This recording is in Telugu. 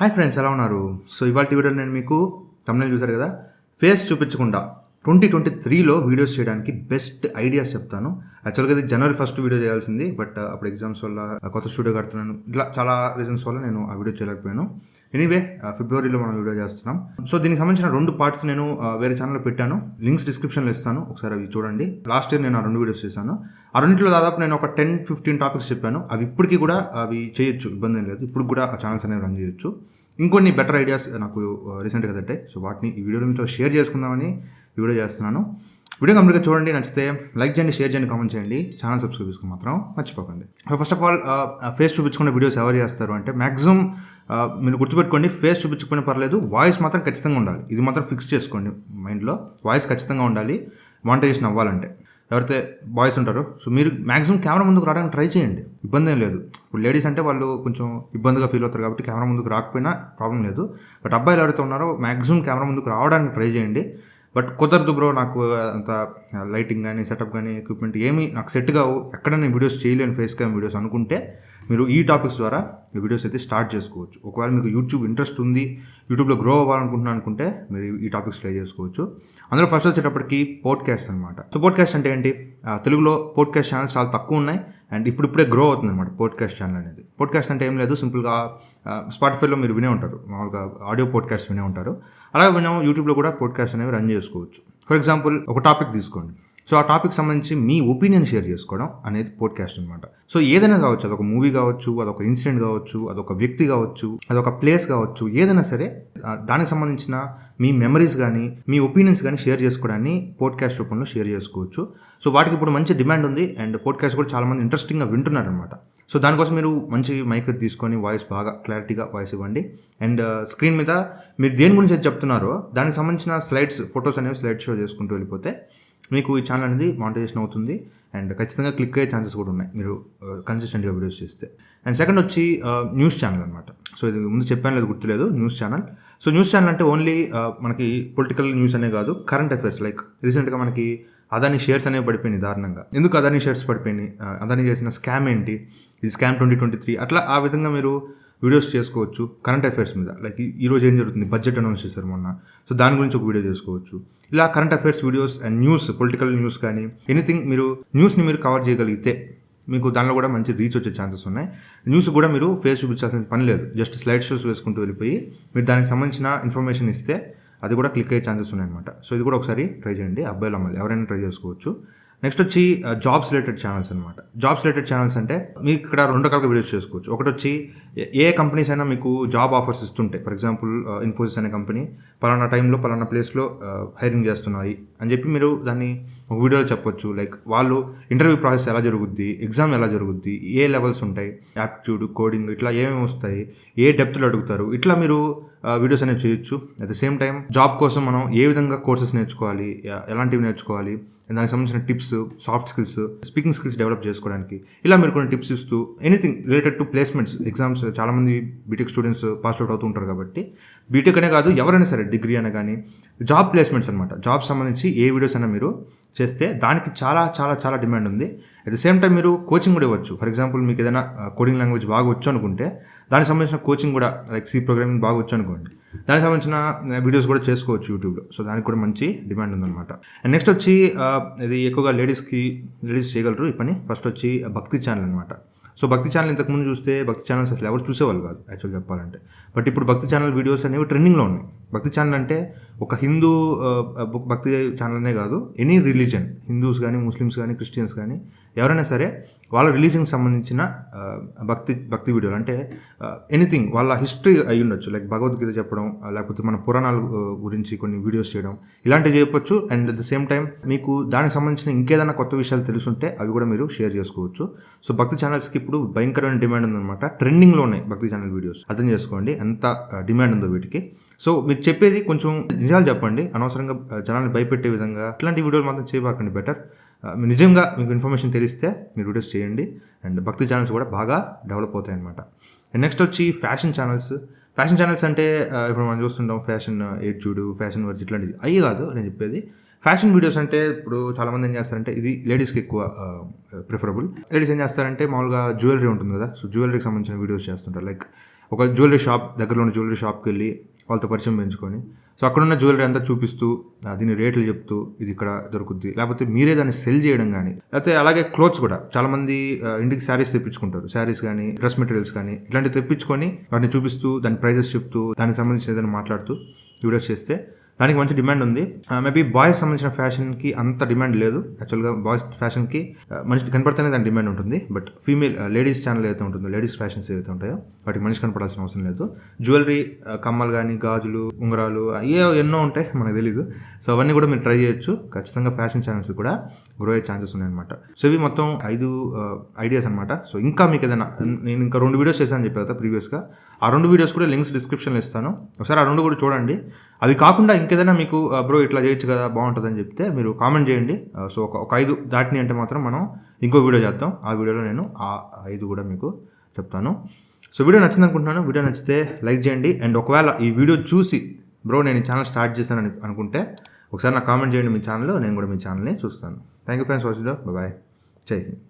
హాయ్ ఫ్రెండ్స్, ఎలా ఉన్నారు? సో ఇవాళ వీడియోలో నేను మీకు తమిళ చూసారు కదా, ఫేస్ చూపించకుండా 2023లో వీడియోస్ చేయడానికి బెస్ట్ ఐడియాస్ చెప్తాను. యాక్చువల్గా ఇది జనవరి 1 వీడియో చేయాల్సింది, బట్ అప్పుడు ఎగ్జామ్స్ వల్ల కొత్త స్టూడియో కడుతున్నాను, ఇట్లా చాలా రీజన్స్ వల్ల నేను ఆ వీడియో చేయలేకపోయాను. ఎనీవే, ఫిబ్రవరిలో మనం వీడియో చేస్తున్నాం. సో దీనికి సంబంధించిన 2 పార్ట్స్ నేను వేరే ఛానల్లో పెట్టాను, లింక్స్ డిస్క్రిప్షన్లో ఇస్తాను, ఒకసారి అవి చూడండి. లాస్ట్ ఇయర్ నేను ఆ 2 వీడియోస్ చేశాను. ఆ రెండింటిలో దాదాపు నేను ఒక 10-15 టాపిక్స్ చెప్పాను. అవి ఇప్పటికీ కూడా అవి చేయొచ్చు, ఇబ్బంది ఏం లేదు. ఇప్పుడు కూడా ఆ ఛానల్స్ అనేవి రన్ చేయొచ్చు. ఇంకొన్ని బెటర్ ఐడియాస్ నాకు రీసెంట్గా తట్టాయి. సో వాటిని ఈ వీడియోలో మీతో షేర్ చేసుకుందామని ఈ వీడియో చేస్తున్నాను. వీడియో కంప్లీట్గా చూడండి, నచ్చితే లైక్ చేయండి, షేర్ చేయండి, కామెంట్ చేయండి, ఛానల్ సబ్స్క్రైబ్ చేసుకుని మాత్రం మర్చిపోకండి. ఫస్ట్ ఆఫ్ ఆల్, ఫేస్ చూపించుకునే వీడియోస్ ఎవరు చేస్తారు అంటే మ్యాక్సిమం మీరు గుర్తుపెట్టుకోండి, ఫేస్ చూపించుకునే పర్లేదు, వాయిస్ మాత్రం ఖచ్చితంగా ఉండాలి. ఇది మాత్రం ఫిక్స్ చేసుకోండి మైండ్లో, వాయిస్ ఖచ్చితంగా ఉండాలి మానిటైజేషన్ అవ్వాలంటే. ఎవరైతే బాయ్స్ ఉంటారో, సో మీరు మ్యాక్సిమం కెమెరా ముందుకు రావడానికి ట్రై చేయండి, ఇబ్బంది ఏం లేదు. ఇప్పుడు లేడీస్ అంటే వాళ్ళు కొంచెం ఇబ్బందిగా ఫీల్ అవుతారు కాబట్టి కెమెరా ముందుకు రాకపోయినా ప్రాబ్లం లేదు. బట్ అబ్బాయిలు ఎవరైతే ఉన్నారో మ్యాక్సిమం కెమెరా ముందుకు రావడానికి ట్రై చేయండి. బట్ కుదరదు బ్రో, నాకు అంత లైటింగ్ కానీ సెటప్ కానీ ఎక్విప్మెంట్ ఏమీ నాకు సెట్ కావు, ఎక్కడ నేను వీడియోస్ చేయలేను ఫేస్ క్యామ్ వీడియోస్ అనుకుంటే మీరు ఈ టాపిక్స్ ద్వారా ఈ వీడియోస్ అయితే స్టార్ట్ చేసుకోవచ్చు. ఒకవేళ మీకు యూట్యూబ్ ఇంట్రెస్ట్ ఉంది, యూట్యూబ్లో గ్రో అవ్వాలనుకుంటున్నాను అనుకుంటే మీరు ఈ టాపిక్స్ ట్రై చేసుకోవచ్చు. అందులో ఫస్ట్ వచ్చేటప్పటికి పోడ్కాస్ట్ అనమాట. సో పోడ్కాస్ట్ అంటే ఏంటి? తెలుగులో పోడ్కాస్ట్ ఛానల్స్ చాలా తక్కువ ఉన్నాయి, అండ్ ఇప్పుడిప్పుడే గ్రో అవుతుంది అనమాట పోడ్కాస్ట్ ఛానల్ అనేది. పోడ్కాస్ట్ అంటే ఏం లేదు, సింపుల్గా స్పాటిఫైలో మీరు వినే ఉంటారు, మామూలుగా ఆడియో పోడ్కాస్ట్ వినే ఉంటారు. అలాగే మనం యూట్యూబ్లో కూడా పోడ్కాస్ట్ అనేవి రన్ చేసుకోవచ్చు. ఫర్ ఎగ్జాంపుల్, ఒక టాపిక్ తీసుకోండి. సో ఆ టాపిక్ సంబంధించి మీ ఒపీనియన్ షేర్ చేసుకోవడం అనేది పోడ్కాస్ట్ అనమాట. సో ఏదైనా కావచ్చు, అదొక మూవీ కావచ్చు, అదొక ఇన్సిడెంట్ కావచ్చు, అదొక వ్యక్తి కావచ్చు, అదొక ప్లేస్ కావచ్చు, ఏదైనా సరే దానికి సంబంధించిన మీ మెమరీస్ కానీ మీ ఒపీనియన్స్ కానీ షేర్ చేసుకోవడాన్ని పోడ్కాస్ట్ రూపంలో షేర్ చేసుకోవచ్చు. సో వాటికి ఇప్పుడు మంచి డిమాండ్ ఉంది, అండ్ పోడ్కాస్ట్ కూడా చాలామంది ఇంట్రెస్టింగ్గా వింటున్నారు అనమాట. సో దానికోసం మీరు మంచి మైక్ తీసుకొని వాయిస్ బాగా క్లారిటీగా వాయిస్ ఇవ్వండి, అండ్ స్క్రీన్ మీద మీరు దేని గురించి అయితే చెప్తున్నారో దానికి సంబంధించిన స్లైడ్స్, ఫొటోస్ అనేవి స్లైడ్ షో చేసుకుంటూ వెళ్ళిపోతే మీకు ఈ ఛానల్ అనేది మానిటైజేషన్ అవుతుంది, అండ్ ఖచ్చితంగా క్లిక్ అయ్యే ఛాన్సెస్ కూడా ఉన్నాయి మీరు కన్సిస్టెంట్గా వీడియోస్ చేస్తే. అండ్ సెకండ్ వచ్చి న్యూస్ ఛానల్ అనమాట. సో ఇది ముందు చెప్పాను లేదు, గుర్తులేదు, news channel. So news channel అంటే ఓన్లీ మనకి పొలిటికల్ న్యూస్ అనే కాదు, కరెంట్ అఫైర్స్. లైక్ రీసెంట్గా మనకి అదాని షేర్స్ అనేవి పడిపోయినాయి దారుణంగా. ఎందుకు అదాని షేర్స్ పడిపోయినాయి, అదాని చేసిన స్కామ్ ఏంటి, ఇది స్కామ్ 2023, అట్లా ఆ విధంగా మీరు వీడియోస్ చేసుకోవచ్చు కరెంట్ అఫైర్స్ మీద. లైక్ ఈరోజు ఏం జరుగుతుంది, బడ్జెట్ అనౌన్స్ చేశారు మొన్న, సో దాని గురించి ఒక వీడియో చేసుకోవచ్చు. ఇలా current affairs videos and news, political news కానీ ఎనీథింగ్, మీరు న్యూస్ని మీరు కవర్ చేయగలిగితే మీకు దానిలో కూడా మంచి రీచ్ వచ్చే ఛాన్సెస్ ఉన్నాయి. న్యూస్ కూడా మీరు ఫేస్ చూపించాల్సిన పని లేదు, జస్ట్ స్లైడ్ షోస్ వేసుకుంటూ వెళ్ళిపోయి మీరు దానికి సంబంధించిన ఇన్ఫర్మేషన్ ఇస్తే అది కూడా క్లిక్ అయ్యే ఛాన్సెస్ ఉన్నాయన్నమాట. సో ఇది కూడా ఒకసారి ట్రై చేయండి, అబ్బాయిలు అమ్మాయిలు ఎవరైనా ట్రై చేసుకోవచ్చు. నెక్స్ట్ వచ్చి జాబ్స్ రిలేటెడ్ ఛానల్స్ అనమాట. జాబ్స్ రిలేటెడ్ ఛానల్స్ అంటే మీకు ఇక్కడ 2 రకాలుగా వీడియోస్ చేసుకోవచ్చు. ఒకటి వచ్చి ఏ కంపెనీస్ అయినా మీకు జాబ్ ఆఫర్స్ ఇస్తుంటాయి. ఫర్ ఎగ్జాంపుల్, ఇన్ఫోసిస్ అనే కంపెనీ పలానా టైంలో పలానా ప్లేస్లో హైరింగ్ చేస్తున్నాయి అని చెప్పి మీరు దాన్ని ఒక వీడియోలో చెప్పొచ్చు. లైక్ వాళ్ళు ఇంటర్వ్యూ ప్రాసెస్ ఎలా జరుగుద్ది, ఎగ్జామ్ ఎలా జరుగుద్ది, ఏ లెవెల్స్ ఉంటాయి, యాప్టిట్యూడ్, కోడింగ్, ఇట్లా ఏమేమి వస్తాయి, ఏ డెప్త్లో అడుగుతారు, ఇట్లా మీరు వీడియోస్ అనేవి చేయొచ్చు. At the same time job కోసం మనం ఏ విధంగా కోర్సెస్ నేర్చుకోవాలి, ఎలాంటివి నేర్చుకోవాలి, దానికి సంబంధించిన tips, soft skills, speaking skills develop చేసుకోవడానికి ఇలా మీరు కొన్ని టిప్స్ ఇస్తూ anything related to placements, exams. చాలామంది బీటెక్ స్టూడెంట్స్ పాస్ అవుట్ అవుతూ ఉంటారు కాబట్టి, బీటెక్ అనే కాదు ఎవరైనా సరే, డిగ్రీ అనే కానీ, జాబ్ ప్లేస్మెంట్స్ అనమాట. జాబ్ సంబంధించి ఏ వీడియోస్ అయినా మీరు చేస్తే దానికి చాలా చాలా చాలా డిమాండ్ ఉంది. అట్ ద సేమ్ టైం మీరు కోచింగ్ కూడా ఇవ్వచ్చు. ఫర్ ఎగ్జాంపుల్, మీకు ఏదైనా కోడింగ్ లాంగ్వేజ్ బాగా వచ్చు అనుకుంటే దానికి సంబంధించిన కోచింగ్ కూడా, లైక్ సి ప్రోగ్రామింగ్ బాగా వచ్చు అనుకోండి, దానికి సంబంధించిన వీడియోస్ కూడా చేసుకోవచ్చు యూట్యూబ్లో. సో దానికి కూడా మంచి డిమాండ్ ఉందన్నమాట. అండ్ నెక్స్ట్ వచ్చి ఇది ఎక్కువగా లేడీస్ చేయగలరు ఈ పని. ఫస్ట్ వచ్చి భక్తి ఛానల్ అనమాట. సో భక్తి ఛానల్ ఇంతకుముందు చూస్తే భక్తి ఛానల్స్ అసలు ఎవరు చూసేవాళ్ళు కాదు యాక్చువల్గా చెప్పాలంటే. బట్ ఇప్పుడు భక్తి ఛానల్ వీడియోస్ అనేవి ట్రెండింగ్లో ఉన్నాయి. భక్తి ఛానల్ అంటే ఒక హిందూ భక్తి ఛానల్ అనే కాదు, ఎనీ రిలీజన్, హిందూస్ కానీ, ముస్లిమ్స్ కానీ, క్రిస్టియన్స్ కానీ, ఎవరైనా సరే వాళ్ళ రిలీజన్కి సంబంధించిన భక్తి వీడియోలు అంటే ఎనీథింగ్, వాళ్ళ హిస్టరీ అయి ఉండొచ్చు. లైక్ భగవద్గీత చెప్పడం, లేకపోతే మన పురాణాల గురించి కొన్ని వీడియోస్ చేయడం, ఇలాంటివి చేయవచ్చు. And at the same time మీకు దానికి సంబంధించిన ఇంకేదైనా కొత్త విషయాలు తెలుసుంటే అవి కూడా మీరు షేర్ చేసుకోవచ్చు. సో భక్తి ఛానల్స్కి ఇప్పుడు భయంకరమైన డిమాండ్ ఉందన్నమాట. ట్రెండింగ్లో ఉన్నాయి భక్తి ఛానల్ వీడియోస్, అర్థం చేసుకోండి ఎంత డిమాండ్ ఉందో వీటికి. సో మీరు చెప్పేది కొంచెం నిజాలు చెప్పండి, అనవసరంగా జనాన్ని భయపెట్టే విధంగా ఇట్లాంటి వీడియోలు మాత్రం చేయబాకండి. బెటర్ నిజంగా మీకు ఇన్ఫర్మేషన్ తెలిస్తే మీరు వీడియోస్ చేయండి, అండ్ భక్తి ఛానల్స్ కూడా బాగా డెవలప్ అవుతాయి అనమాట. నెక్స్ట్ వచ్చి ఫ్యాషన్ ఛానల్స్. ఫ్యాషన్ ఛానల్స్ అంటే ఇప్పుడు మనం చూస్తుంటాం ఫ్యాషన్ ఎయిడ్జూడు, ఫ్యాషన్ వర్జ్, ఇట్లాంటివి అయ్యి కాదు నేను చెప్పేది. ఫ్యాషన్ వీడియోస్ అంటే ఇప్పుడు చాలామంది ఏం చేస్తారంటే, ఇది లేడీస్కి ఎక్కువ ప్రిఫరబుల్. లేడీస్ ఏం చేస్తారంటే మామూలుగా జ్యువెలరీ ఉంటుంది కదా, సో జ్యువెలరీకి సంబంధించిన వీడియోస్ చేస్తుంటారు. లైక్ ఒక జ్యువెలరీ షాప్, దగ్గరలో ఉన్న జ్యువెలరీ షాప్కి వెళ్ళి వాళ్ళతో పరిచయం పెంచుకొని సో అక్కడున్న జ్యువెలరీ అంతా చూపిస్తూ దీని రేట్లు చెప్తూ ఇది ఇక్కడ దొరుకుద్ది, లేకపోతే మీరే దాన్ని సెల్ చేయడం కానీ, లేకపోతే అలాగే క్లోత్స్ కూడా చాలామంది ఇంటికి శారీస్ తెప్పించుకుంటారు, శారీస్ కానీ డ్రెస్ మెటీరియల్స్ కానీ ఇట్లాంటివి తెప్పించుకొని వాటిని చూపిస్తూ దాని ప్రైజెస్ చెప్తూ దానికి సంబంధించిన ఏదైనా మాట్లాడుతూ వీడియోస్ చేస్తే దానికి మంచి డిమాండ్ ఉంది. మేబీ బాయ్స్ సంబంధించిన ఫ్యాషన్కి అంత డిమాండ్ లేదు. యాక్చువల్గా బాయ్స్ ఫ్యాషన్కి మనిషి కనపడితేనే దాని డిమాండ్ ఉంటుంది. బట్ ఫీమేల్ లేడీస్ ఛానల్ ఏదైతే ఉంటుందో, లేడీస్ ఫ్యాషన్స్ ఏదైతే ఉంటాయో వాటికి మనిషి కనపడాల్సిన అవసరం లేదు. జ్యువెలరీ, కమ్మలు కానీ, గాజులు, ఉంగరాలు ఎన్నో ఉంటాయి, మనకు తెలీదు. సో అవన్నీ కూడా మీరు ట్రై చేయొచ్చు. ఖచ్చితంగా ఫ్యాషన్ ఛానల్స్ కూడా గ్రో అయ్యే ఛాన్సెస్ ఉన్నాయన్నమాట. సో ఇవి మొత్తం 5 ఐడియాస్ అనమాట. సో ఇంకా మీకు ఏదైనా, నేను ఇంకా 2 వీడియోస్ చేశాను చెప్పాను కదా ప్రీవియస్గా, ఆ 2 వీడియోస్ కూడా లింక్స్ డిస్క్రిప్షన్లో ఇస్తాను. ఒకసారి ఆ 2 కూడా చూడండి. అవి కాకుండా ఇంకేదైనా మీకు బ్రో ఇట్లా చేయొచ్చు కదా బాగుంటుందని చెప్తే మీరు కామెంట్ చేయండి. సో ఒక 5 దాటిని అంటే మాత్రం మనం ఇంకో వీడియో చేద్దాం. ఆ వీడియోలో నేను ఆ 5 కూడా మీకు చెప్తాను. సో వీడియో నచ్చింది అనుకుంటున్నాను. వీడియో నచ్చితే లైక్ చేయండి. అండ్ ఒకవేళ ఈ వీడియో చూసి బ్రో నేను ఈ ఛానల్ స్టార్ట్ చేశానని అనుకుంటే ఒకసారి నాకు కామెంట్ చేయండి మీ ఛానల్లో, నేను కూడా మీ ఛానల్ని చూస్తాను. Thank you friends, watching. Bye. జై హింద్.